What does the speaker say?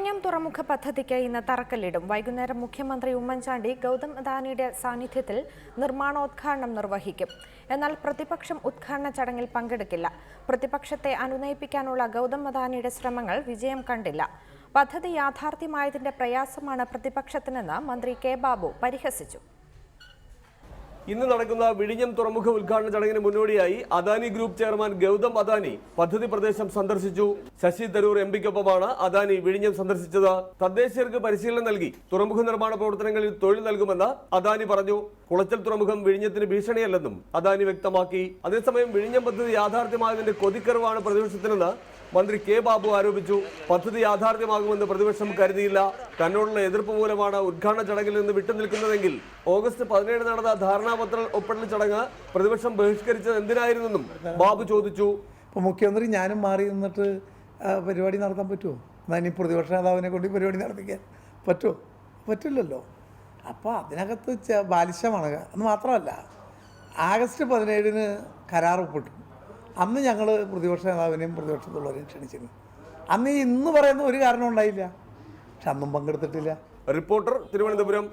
വിഴിഞ്ഞം തുറമുഖ പദ്ധതിക്ക് ഇന്ന് തറക്കല്ലിടും. വൈകുന്നേരം മുഖ്യമന്ത്രി ഉമ്മൻചാണ്ടി ഗൗതം അദാനിയുടെ സാന്നിധ്യത്തിൽ നിർമ്മാണോദ്ഘാടനം നിർവഹിക്കും. എന്നാൽ പ്രതിപക്ഷം ഉദ്ഘാടന ചടങ്ങിൽ പങ്കെടുക്കില്ല. പ്രതിപക്ഷത്തെ അനുനയിപ്പിക്കാനുള്ള ഗൗതം അദാനിയുടെ ശ്രമങ്ങൾ വിജയം കണ്ടില്ല. പദ്ധതി യാഥാർത്ഥ്യമായതിന്റെ പ്രയാസമാണ് പ്രതിപക്ഷത്തിനെന്ന് മന്ത്രി കെ ബാബു പരിഹസിച്ചു. ഇന്ന് നടക്കുന്ന വിഴിഞ്ഞം തുറമുഖ ഉദ്ഘാടന ചടങ്ങിന് മുന്നോടിയായി അദാനി ഗ്രൂപ്പ് ചെയർമാൻ ഗൗതം അദാനി പദ്ധതി പ്രദേശം സന്ദർശിച്ചു. ശശി തരൂർ എംപിക്കൊപ്പമാണ് അദാനി വിഴിഞ്ഞം സന്ദർശിച്ചത്. തദ്ദേശീയർക്ക് പരിശീലനം നൽകി തുറമുഖ നിർമ്മാണ പ്രവർത്തനങ്ങളിൽ തൊഴിൽ നൽകുമെന്ന് അദാനി പറഞ്ഞു. കുളച്ചൽ തുറമുഖം വിഴിഞ്ഞത്തിന് ഭീഷണിയല്ലെന്നും അദാനി വ്യക്തമാക്കി. അതേസമയം വിഴിഞ്ഞം പദ്ധതി യാഥാർത്ഥ്യമായതിന്റെ കൊതിക്കറിവാണ് പ്രതിപക്ഷത്തിനെന്ന് മന്ത്രി കെ ബാബു ആരോപിച്ചു. പദ്ധതി യാഥാർത്ഥ്യമാകുമെന്ന് പ്രതിപക്ഷം കരുതിയില്ല. തന്നോടുള്ള എതിർപ്പ് മൂലമാണ് ഉദ്ഘാടന ചടങ്ങിൽ നിന്ന് വിട്ടുനിൽക്കുന്നതെങ്കിൽ ഓഗസ്റ്റ് 17 നടന്ന ധാരണാപത്ര ഒപ്പിടൽ ചടങ്ങ് പ്രതിപക്ഷം ബഹിഷ്കരിച്ചത് എന്തിനായിരുന്നെന്നും ബാബു ചോദിച്ചു. ഇപ്പോൾ മുഖ്യമന്ത്രി ഞാനും മാറി നിന്നിട്ട് പരിപാടി നടത്താൻ പറ്റുമോ? എന്നാൽ ഈ പ്രതിപക്ഷ നേതാവിനെ കൊണ്ട് പരിപാടി നടത്തിക്കാൻ പറ്റുമോ? പറ്റില്ലല്ലോ. അപ്പോൾ അതിനകത്ത് ബാലിശമാണ്. അത് മാത്രമല്ല, ആഗസ്റ്റ് 17 കരാർ ഒപ്പിട്ടു. അന്ന് ഞങ്ങൾ പ്രതിപക്ഷ നേതാവിനെയും പ്രതിപക്ഷത്തുള്ളവരെയും ക്ഷണിച്ചിരുന്നു. അന്ന് ഇന്ന് പറയുന്ന ഒരു കാരണം ഉണ്ടായില്ല. പക്ഷെ അന്നും പങ്കെടുത്തിട്ടില്ല. റിപ്പോർട്ടർ, തിരുവനന്തപുരം.